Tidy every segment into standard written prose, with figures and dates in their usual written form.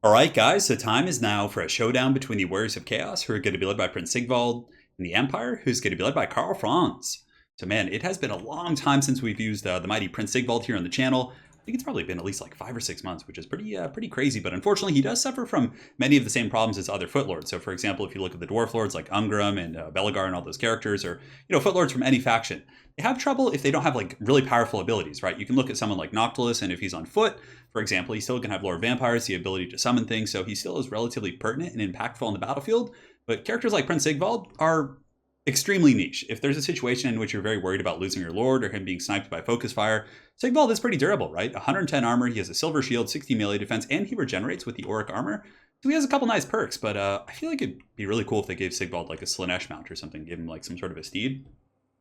Alright guys, so time is now for a showdown between the Warriors of Chaos, who are going to be led by Prince Sigvald, and the Empire, who's going to be led by Karl Franz. So man, it has been a long time since we've used the mighty Prince Sigvald here on the channel. I think it's probably been at least like 5 or 6 months, which is pretty crazy. But unfortunately, he does suffer from many of the same problems as other Footlords. So for example, if you look at the Dwarf Lords like Ungrim and Belegar and all those characters, or Footlords from any faction, they have trouble if they don't have like really powerful abilities, right? You can look at someone like Noctilus, and if he's on foot, for example, he still can have Lord Vampires, the ability to summon things, so he still is relatively pertinent and impactful on the battlefield. But characters like Prince Sigvald are extremely niche. If there's a situation in which you're very worried about losing your lord or him being sniped by focus fire, Sigvald is pretty durable, right? 110 armor, he has a silver shield, 60 melee defense, and he regenerates with the auric armor. So he has a couple nice perks, but I feel like it'd be really cool if they gave Sigvald like a Slanesh mount or something, give him like some sort of a steed.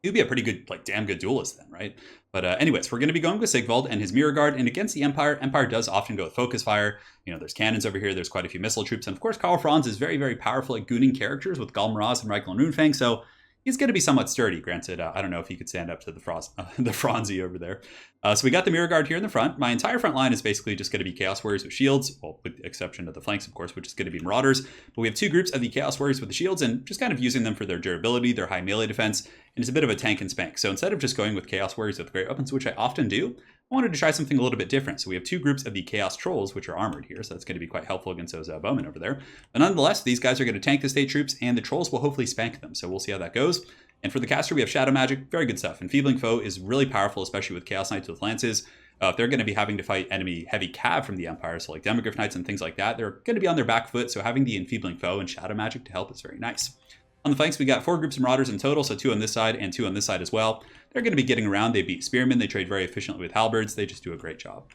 He would be a pretty good, like damn good duelist then, right? But anyways, we're going to be going with Sigvald and his Mirror Guard, and against the Empire, Empire does often go with focus fire. There's cannons over here, there's quite a few missile troops, and of course Karl Franz is very, very powerful at gooning characters with Galmaraz and Reichel and Runefang, so he's going to be somewhat sturdy. Granted, I don't know if he could stand up to the Franzi over there. So we got the Mirror Guard here in the front. My entire front line is basically just going to be Chaos Warriors with shields, well, with the exception of the flanks, of course, which is going to be Marauders. But we have two groups of the Chaos Warriors with the shields and just kind of using them for their durability, their high melee defense, and it's a bit of a tank and spank. So instead of just going with Chaos Warriors with great weapons, which I often do, I wanted to try something a little bit different. So we have two groups of the Chaos Trolls, which are armored here, so that's going to be quite helpful against those bowmen over there. But nonetheless, these guys are going to tank the state troops, and the Trolls will hopefully spank them. So we'll see how that goes. And for the caster, we have Shadow Magic, very good stuff. Enfeebling Foe is really powerful, especially with Chaos Knights with Lances. If they're going to be having to fight enemy heavy cav from the Empire, so like Demogryph Knights and things like that, they're going to be on their back foot, so having the Enfeebling Foe and Shadow Magic to help is very nice. On the flanks, we got 4 groups of Marauders in total, so 2 on this side and 2 on this side as well. They're going to be getting around. They beat Spearmen. They trade very efficiently with Halberds. They just do a great job.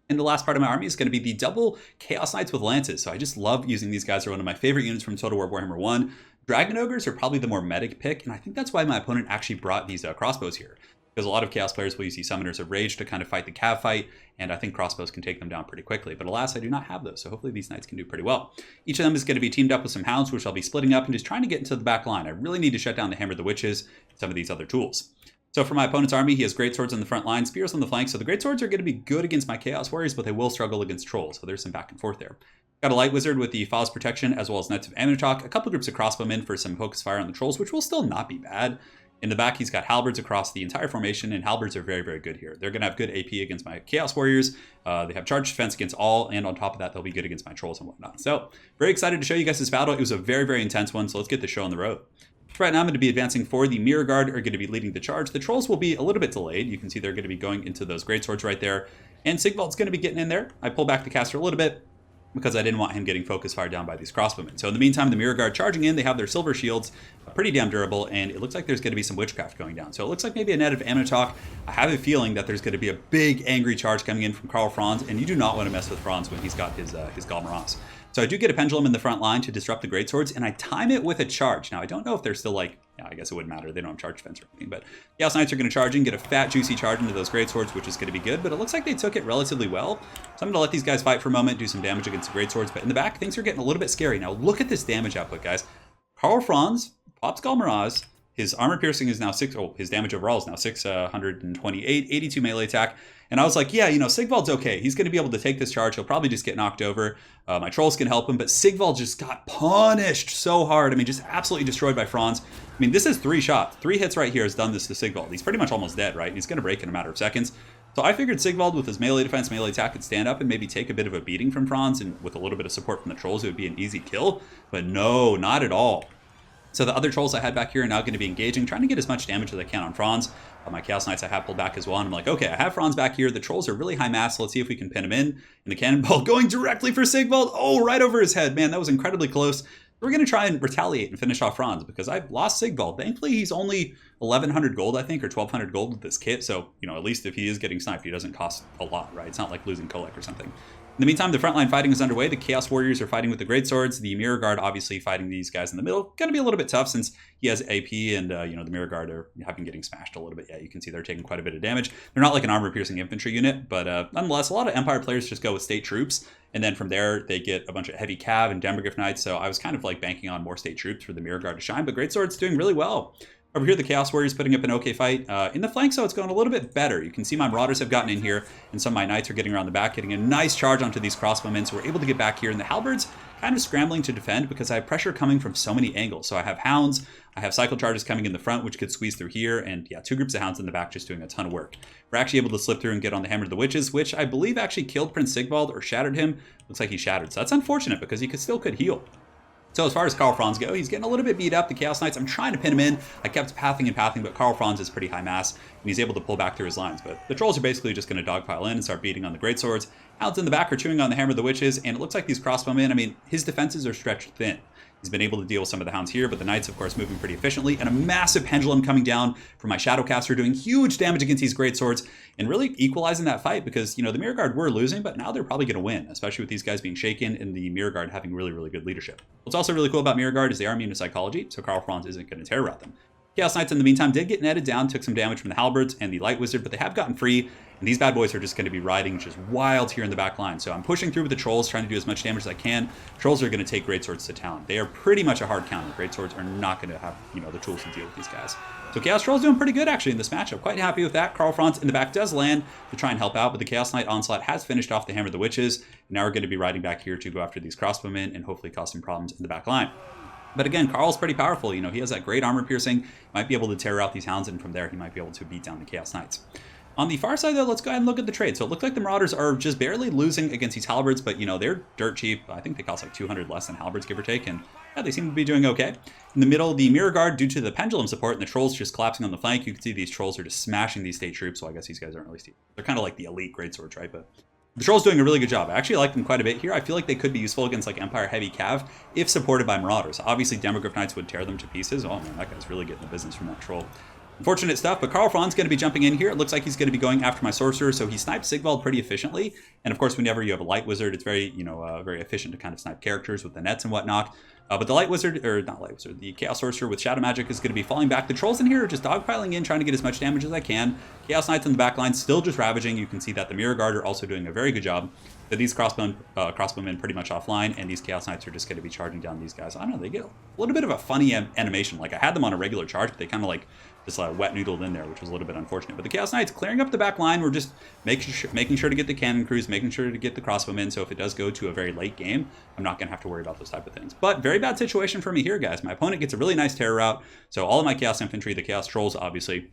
And the last part of my army is going to be the double Chaos Knights with Lances. So I just love using these guys. They're one of my favorite units from Total War Warhammer 1. Dragon Ogres are probably the more medic pick, and I think that's why my opponent actually brought these crossbows here. Because a lot of Chaos players will use these Summoners of Rage to kind of fight the cav fight, and I think crossbows can take them down pretty quickly. But alas, I do not have those, so hopefully these knights can do pretty well. Each of them is going to be teamed up with some hounds, which I'll be splitting up and just trying to get into the back line. I really need to shut down the Hammer of the Witches and some of these other tools. So for my opponent's army, he has great swords on the front line, spears on the flanks. So the great swords are going to be good against my Chaos Warriors, but they will struggle against Trolls. So there's some back and forth there. Got a Light Wizard with the Faw's Protection, as well as Knights of Aminotok. A couple groups of crossbowmen for some focus fire on the Trolls, which will still not be bad. In the back, he's got Halberds across the entire formation, and Halberds are very, very good here. They're going to have good AP against my Chaos Warriors. They have charge defense against all, and on top of that, they'll be good against my Trolls and whatnot. So very excited to show you guys this battle. It was a very, very intense one, so let's get the show on the road. Right now I'm going to be advancing forward. The Mirror Guard are going to be leading the charge. The Trolls will be a little bit delayed. You can see they're going to be going into those greatswords right there. And Sigvald's going to be getting in there. I pull back the caster a little bit because I didn't want him getting focus fire down by these crossbowmen. So in the meantime, the Mirror Guard charging in. They have their silver shields, pretty damn durable, and it looks like there's going to be some witchcraft going down. So it looks like maybe a net of Aminotok. I have a feeling that there's going to be a big angry charge coming in from Karl Franz, and you do not want to mess with Franz when he's got his Galmaraz. So I do get a pendulum in the front line to disrupt the greatswords, and I time it with a charge. Now I don't know if they're still like, yeah, I guess it wouldn't matter. They don't have charge defense or anything, but Chaos Knights are going to charge in, get a fat juicy charge into those greatswords, which is going to be good, but it looks like they took it relatively well. So I'm going to let these guys fight for a moment, do some damage against the greatswords, but in the back, things are getting a little bit scary. Now look at this damage output, guys. Karl Franz pops Galmaraz. His armor piercing is now his damage overall is now 628, 82 melee attack. And I was like, yeah, Sigvald's okay. He's going to be able to take this charge. He'll probably just get knocked over. My Trolls can help him, but Sigvald just got punished so hard. I mean, just absolutely destroyed by Franz. I mean, this is 3 shots. 3 hits right here has done this to Sigvald. He's pretty much almost dead, right? He's going to break in a matter of seconds. So I figured Sigvald with his melee defense, melee attack could stand up and maybe take a bit of a beating from Franz, and with a little bit of support from the Trolls, it would be an easy kill. But no, not at all. So the other Trolls I had back here are now going to be engaging, trying to get as much damage as I can on Franz. My Chaos Knights I have pulled back as well, and I'm like, okay, I have Franz back here. The Trolls are really high mass, so let's see if we can pin him in. And the cannonball going directly for Sigvald. Oh, right over his head. Man, that was incredibly close. We're going to try and retaliate and finish off Franz because I've lost Sigvald. Thankfully, he's only 1,100 gold, I think, or 1,200 gold with this kit. So, at least if he is getting sniped, he doesn't cost a lot, right? It's not like losing Kolek or something. In the meantime, the frontline fighting is underway. The Chaos Warriors are fighting with the Greatswords. The Mirror Guard obviously fighting these guys in the middle. Going to be a little bit tough since he has AP and, the Mirror Guard are getting smashed a little bit. Yeah, you can see they're taking quite a bit of damage. They're not like an armor-piercing infantry unit, but nonetheless, a lot of Empire players just go with state troops. And then from there, they get a bunch of heavy cav and Demogryph Knights. So I was kind of like banking on more state troops for the Mirror Guard to shine. But Greatsword's doing really well. Over here, the Chaos Warriors putting up an okay fight. In the flanks, though, it's going a little bit better. You can see my Marauders have gotten in here, and some of my Knights are getting around the back, getting a nice charge onto these crossbowmen, so we're able to get back here. And the Halberds kind of scrambling to defend because I have pressure coming from so many angles. So I have Hounds, I have Cycle Charges coming in the front, which could squeeze through here, and yeah, 2 groups of Hounds in the back just doing a ton of work. We're actually able to slip through and get on the Hammer of the Witches, which I believe actually killed Prince Sigvald or shattered him. Looks like he shattered, so that's unfortunate because he still could heal. So as far as Karl Franz go, he's getting a little bit beat up. The Chaos Knights, I'm trying to pin him in. I kept pathing and pathing, but Karl Franz is pretty high mass, and he's able to pull back through his lines. But the Trolls are basically just going to dogpile in and start beating on the Greatswords. Hounds in the back are chewing on the Hammer of the Witches, and it looks like these crossbowmen, I mean, his defenses are stretched thin. He's been able to deal with some of the Hounds here, but the Knights, of course, moving pretty efficiently, and a massive pendulum coming down from my Shadowcaster, doing huge damage against these Greatswords, and really equalizing that fight because, you know, the Mirror Guard were losing, but now they're probably going to win, especially with these guys being shaken and the Mirror Guard having really, really good leadership. What's also really cool about Mirror Guard is they are immune to psychology, so Karl Franz isn't going to terror at them. Chaos Knights, in the meantime, did get netted down, took some damage from the Halberds and the Light Wizard, but they have gotten free, and these bad boys are just going to be riding just wild here in the back line. So I'm pushing through with the Trolls, trying to do as much damage as I can. Trolls are going to take Greatswords to town. They are pretty much a hard counter. Greatswords are not going to have, you know, the tools to deal with these guys. So Chaos Trolls doing pretty good, actually, in this matchup. Quite happy with that. Karl Franz in the back does land to try and help out, but the Chaos Knight Onslaught has finished off the Hammer of the Witches. Now we're going to be riding back here to go after these crossbowmen and hopefully cause some problems in the back line. But again, Karl's pretty powerful. You know, he has that great armor piercing, might be able to tear out these Hounds, and from there he might be able to beat down the Chaos Knights. On the far side, though, let's go ahead and look at the trade. So it looks like the Marauders are just barely losing against these Halberds, but, you know, they're dirt cheap. I think they cost like 200 less than Halberds, give or take, and yeah, they seem to be doing okay. In the middle, the Mirror Guard, due to the Pendulum support and the Trolls just collapsing on the flank, you can see these Trolls are just smashing these state troops. So I guess these guys aren't really state. They're kind of like the elite Greatswords, right? But the Trolls doing a really good job. I actually like them quite a bit here. I feel like they could be useful against like Empire Heavy Cav if supported by Marauders. Obviously, Demogryph Knights would tear them to pieces. Oh man, that guy's really getting the business from that Troll. Unfortunate stuff, but Karl Franz going to be jumping in here. It looks like he's going to be going after my Sorcerer, so he sniped Sigvald pretty efficiently. And of course, whenever you have a Light Wizard, it's very, you know, very efficient to kind of snipe characters with the nets and whatnot. But the Light Wizard, or not Light Wizard, the Chaos Sorcerer with Shadow Magic is going to be falling back. The Trolls in here are just dogpiling in, trying to get as much damage as I can. Chaos Knights in the back line still just ravaging. You can see that the Mirror Guard are also doing a very good job. But these crossbowmen pretty much offline, and these Chaos Knights are just going to be charging down these guys. I don't know, they get a little bit of a funny animation. Like, I had them on a regular charge, but they kind of like just wet noodled in there, which was a little bit unfortunate. But the Chaos Knights clearing up the back line. We're just making sure to get the cannon crews, making sure to get the crossbowmen. So if it does go to a very late game, I'm not going to have to worry about those type of things. But very bad situation for me here, guys. My opponent gets a really nice terror route. So all of my Chaos Infantry, the Chaos Trolls, obviously,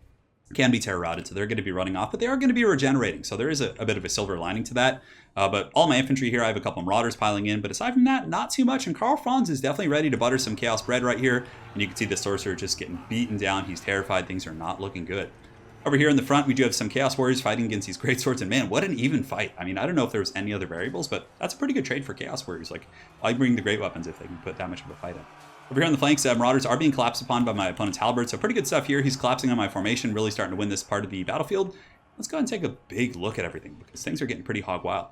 can be terror routed, so they're going to be running off, but they are going to be regenerating, so there is a bit of a silver lining to that. But all my infantry here, I have a couple of Marauders piling in, but aside from that, not too much, and Karl Franz is definitely ready to butter some Chaos bread right here, and you can see the Sorcerer just getting beaten down. He's terrified. Things are not looking good. Over here in the front, we do have some Chaos Warriors fighting against these Greatswords, and man, what an even fight. I mean, I don't know if there was any other variables, but that's a pretty good trade for Chaos Warriors. Like, I bring the Great Weapons if they can put that much of a fight in. Over here on the flanks, Marauders are being collapsed upon by my opponent's Halberd, so pretty good stuff here. He's collapsing on my formation, really starting to win this part of the battlefield. Let's go ahead and take a big look at everything, because things are getting pretty hog wild.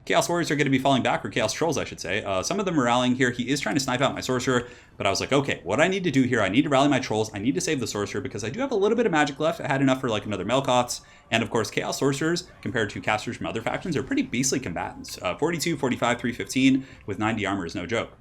Chaos Warriors are going to be falling back, or Chaos Trolls, I should say. Some of them are rallying here. He is trying to snipe out my Sorcerer, but I was like, okay, what I need to do here, I need to rally my Trolls. I need to save the Sorcerer, because I do have a little bit of magic left. I had enough for like another Melkoths. And of course, Chaos Sorcerers, compared to casters from other factions, are pretty beastly combatants. 42, 45, 315 with 90 armor is no joke.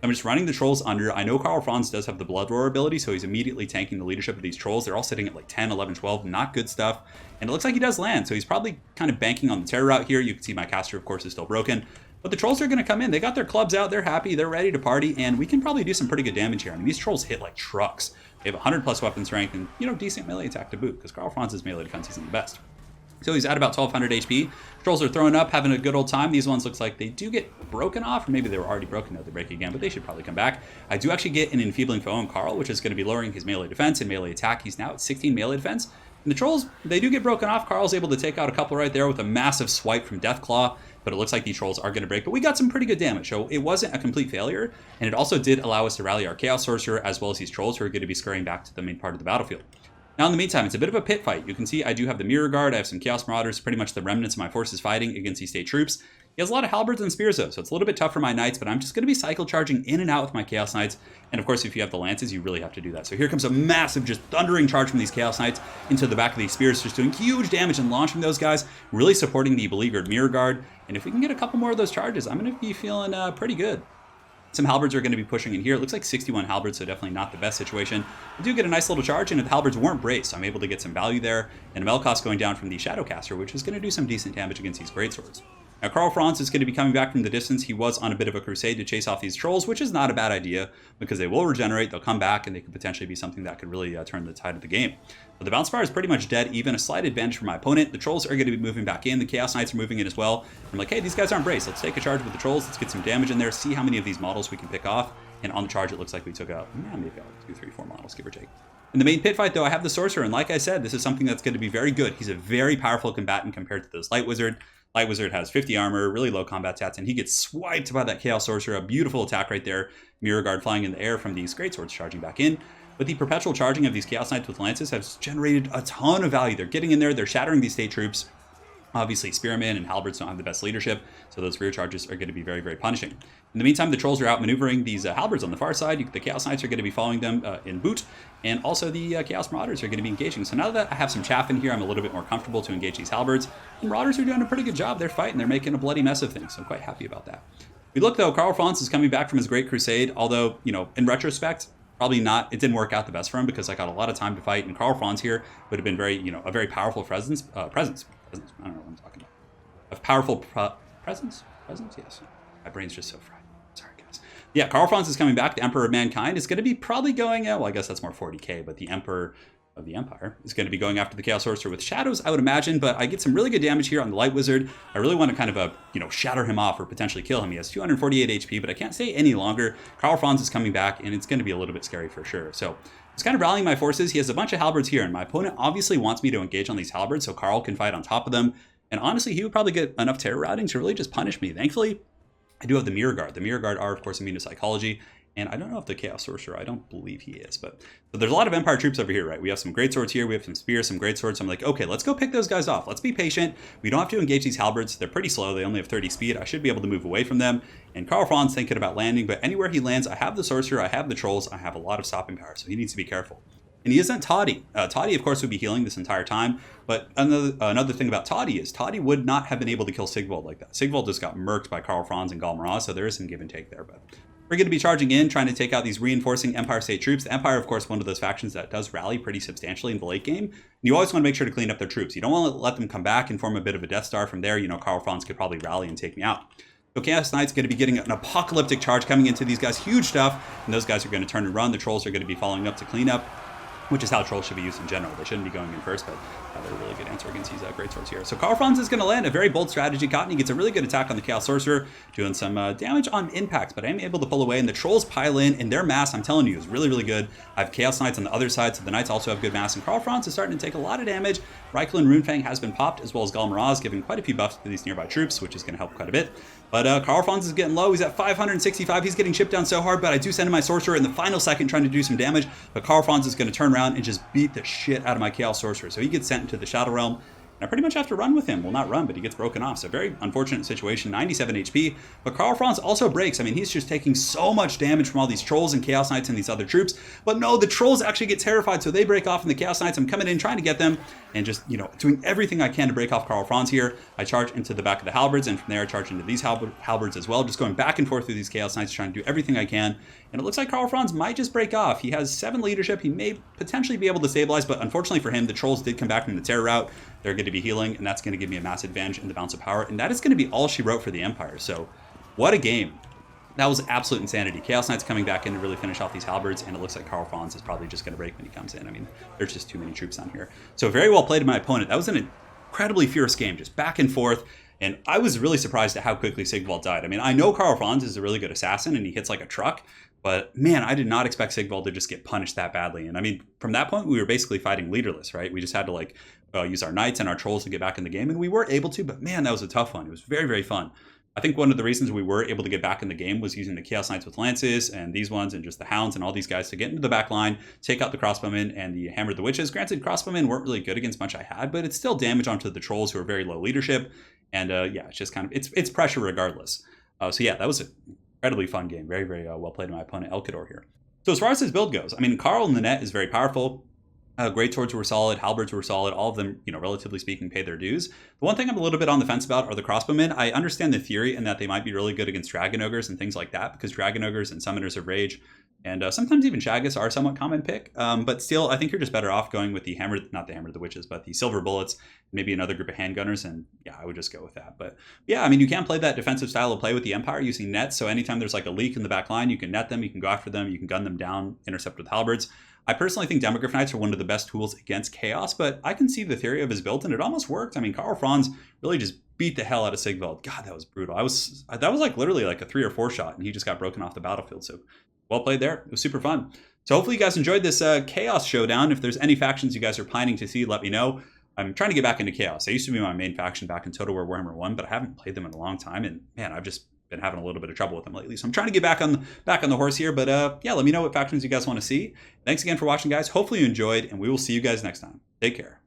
I'm just running the Trolls under. I know Karl Franz does have the Blood Roar ability, so he's immediately tanking the leadership of these Trolls. They're all sitting at like 10, 11, 12. Not good stuff. And it looks like he does land, so he's probably kind of banking on the terror route here. You can see my caster, of course, is still broken. But the Trolls are going to come in. They got their clubs out. They're happy. They're ready to party. And we can probably do some pretty good damage here. I mean, these Trolls hit like trucks. They have 100 plus weapon strength and, you know, decent melee attack to boot, because Karl Franz's melee defense isn't the best. So he's at about 1200 HP. Trolls are throwing up, having a good old time. These ones looks like they do get broken off, or maybe they were already broken. Now they break again, but they should probably come back. I do actually get an enfeebling foe on Karl, which is going to be lowering his melee defense and melee attack. He's now at 16 melee defense. And the Trolls, they do get broken off. Karl's able to take out a couple right there with a massive swipe from Deathclaw, but it looks like these Trolls are going to break. But we got some pretty good damage, so it wasn't a complete failure. And it also did allow us to rally our Chaos Sorcerer, as well as these Trolls who are going to be scurrying back to the main part of the battlefield. Now, in the meantime, it's a bit of a pit fight. You can see I do have the Mirror Guard. I have some Chaos Marauders, pretty much the remnants of my forces fighting against these state troops. He has a lot of halberds and spears, though, so it's a little bit tough for my knights, but I'm just going to be cycle charging in and out with my Chaos Knights. And of course, if you have the lances, you really have to do that. So here comes a massive, just thundering charge from these Chaos Knights into the back of these spears, just doing huge damage and launching those guys, really supporting the beleaguered Mirror Guard. And if we can get a couple more of those charges, I'm going to be feeling pretty good. Some halberds are going to be pushing in here. It looks like 61 halberds, so definitely not the best situation. I do get a nice little charge, and if the halberds weren't braced, so I'm able to get some value there. And a Melkoth going down from the Shadowcaster, which is going to do some decent damage against these greatswords. Now, Karl Franz is going to be coming back from the distance. He was on a bit of a crusade to chase off these trolls, which is not a bad idea because they will regenerate, they'll come back, and they could potentially be something that could really turn the tide of the game. But the Bounce Fire is pretty much dead, even a slight advantage for my opponent. The trolls are going to be moving back in. The Chaos Knights are moving in as well. I'm like, hey, these guys aren't braced. Let's take a charge with the trolls. Let's get some damage in there, see how many of these models we can pick off. And on the charge, it looks like we took out, maybe about 2, 3, 4 models, give or take. In the main pit fight, though, I have the Sorcerer, and like I said, this is something that's going to be very good. He's a very powerful combatant compared to this Light Wizard. Light Wizard has 50 armor, really low combat stats, and he gets swiped by that Chaos Sorcerer. A beautiful attack right there. Mirror Guard flying in the air from these Greatswords charging back in. But the perpetual charging of these Chaos Knights with Lances has generated a ton of value. They're getting in there, they're shattering these state troops. Obviously, Spearmen and Halberds don't have the best leadership, so those rear charges are going to be very, very punishing. In the meantime, the Trolls are out maneuvering these Halberds on the far side. The Chaos Knights are going to be following them in boot, and also the Chaos Marauders are going to be engaging. So now that I have some chaff in here, I'm a little bit more comfortable to engage these Halberds. The Marauders are doing a pretty good job. They're fighting. They're making a bloody mess of things, so I'm quite happy about that. We look, though, Karl Franz is coming back from his Great Crusade, although, you know, in retrospect, probably not, it didn't work out the best for him because I got a lot of time to fight, and Karl Franz here would have been very, you know, a very powerful presence. I don't know what I'm talking about. A powerful presence? Yes. My brain's just so fried. Sorry, guys. Yeah, Karl Franz is coming back. The Emperor of Mankind is going to be probably going, well, I guess that's more 40k, but the Emperor of the Empire is going to be going after the Chaos Sorcerer with Shadows, I would imagine, but I get some really good damage here on the Light Wizard. I really want to kind of, you know, shatter him off or potentially kill him. He has 248 HP, but I can't stay any longer. Karl Franz is coming back, and it's going to be a little bit scary for sure. So it's kind of rallying my forces. He has a bunch of Halberds here, and my opponent obviously wants me to engage on these Halberds so Karl can fight on top of them. And honestly, he would probably get enough terror routing to really just punish me. Thankfully, I do have the Mirror Guard. The Mirror Guard are, of course, immune to psychology. And I don't know if the Chaos Sorcerer, I don't believe he is. But there's a lot of Empire troops over here, right? We have some Greatswords here. We have some Spears, some Greatswords. So I'm like, okay, let's go pick those guys off. Let's be patient. We don't have to engage these Halberds. They're pretty slow. They only have 30 speed. I should be able to move away from them. And Karl Franz thinking about landing. But anywhere he lands, I have the Sorcerer. I have the Trolls. I have a lot of stopping power. So he needs to be careful. And he isn't Toddy. Toddy, of course, would be healing this entire time. But another thing about Toddy is Toddy would not have been able to kill SIGVALD like that. SIGVALD just got murked by Karl Franz and Gal Maraz, so there is some give and take there. But we're going to be charging in, trying to take out these reinforcing Empire State troops. The Empire, of course, one of those factions that does rally pretty substantially in the late game. And you always want to make sure to clean up their troops. You don't want to let them come back and form a bit of a Death Star from there. You know, Karl Franz could probably rally and take me out. So Chaos Knight's going to be getting an apocalyptic charge coming into these guys. Huge stuff. And those guys are going to turn and run. The Trolls are going to be following up to clean up, which is how Trolls should be used in general. They shouldn't be going in first, but they're a really good answer against these Greatswords here. So Karl Franz is going to land a very bold strategy. Cottony gets a really good attack on the Chaos Sorcerer, doing some damage on impact, but I am able to pull away, and the Trolls pile in, and their mass, I'm telling you, is really, really good. I have Chaos Knights on the other side, so the Knights also have good mass, and Karl Franz is starting to take a lot of damage. Reichel Runefang has been popped, as well as Gal Maraz, giving quite a few buffs to these nearby troops, which is going to help quite a bit. But Karl Franz is getting low. He's at 565. He's getting chipped down so hard, but I do send in my Sorcerer in the final second trying to do some damage. But Karl Franz is going to turn around and just beat the shit out of my Chaos Sorcerer. So he gets sent into the Shadow Realm. And I pretty much have to run with him. Well, not run, but he gets broken off. So very unfortunate situation, 97 HP. But Karl Franz also breaks. I mean, he's just taking so much damage from all these Trolls and Chaos Knights and these other troops. But no, the Trolls actually get terrified, so they break off, and the Chaos Knights, I'm coming in trying to get them and just, you know, doing everything I can to break off Karl Franz here. I charge into the back of the Halberds, and from there I charge into these Halberds as well, just going back and forth through these Chaos Knights, trying to do everything I can. And it looks like Karl Franz might just break off. He has 7 leadership. He may potentially be able to stabilize, but unfortunately for him, the Trolls did come back from the terror route. They're going to be healing, and that's going to give me a massive advantage in the Bounce of Power. And that is going to be all she wrote for the Empire. So what a game. That was absolute insanity. Chaos Knight's coming back in to really finish off these Halberds, and it looks like Karl Franz is probably just going to break when he comes in. I mean, there's just too many troops on here. So very well played by my opponent. That was an incredibly fierce game, just back and forth. And I was really surprised at how quickly SIGVALD died. I mean, I know Karl Franz is a really good assassin, and he hits like a truck. But man, I did not expect SIGVALD to just get punished that badly. And I mean, from that point, we were basically fighting leaderless, right? We just had to like use our Knights and our Trolls to get back in the game. And we were able to, but man, that was a tough one. It was very, very fun. I think one of the reasons we were able to get back in the game was using the Chaos Knights with Lances and these ones and just the Hounds and all these guys to get into the back line, take out the Crossbowmen and the Hammer of the Witches. Granted, Crossbowmen weren't really good against much I had, but it's still damage onto the Trolls who are very low leadership. And yeah, it's just kind of, it's pressure regardless. So yeah, that was an incredibly fun game. Very, very well played by my opponent, Elkador here. So as far as his build goes, I mean, Karl in the net is very powerful. Great swords were solid, halberds were solid. All of them, relatively speaking, paid their dues. The one thing I'm a little bit on the fence about are the crossbowmen. I understand the theory and that they might be really good against dragon ogres and things like that, because dragon ogres and summoners of rage and sometimes even Shaggus are somewhat common pick. But still, I think you're just better off going with the hammer, not the hammer of the witches, but the silver bullets, maybe another group of handgunners. And yeah, I would just go with that. But yeah, I mean, you can play that defensive style of play with the Empire using nets. So anytime there's like a leak in the back line, you can net them, you can go after them, you can gun them down, intercept with halberds. I personally think Demogryph Knights are one of the best tools against Chaos, but I can see the theory of his build, and it almost worked. I mean, Karl Franz really just beat the hell out of SIGVALD. God, that was brutal. That was like literally like a 3 or 4 shot, and he just got broken off the battlefield. So well played there. It was super fun. So hopefully you guys enjoyed this Chaos showdown. If there's any factions you guys are planning to see, let me know. I'm trying to get back into Chaos. They used to be my main faction back in Total War Warhammer 1, but I haven't played them in a long time, and man, I've just been having a little bit of trouble with them lately. So I'm trying to get back on the horse here, but yeah, let me know what factions you guys want to see. Thanks again for watching, guys. Hopefully you enjoyed, and we will see you guys next time. Take care.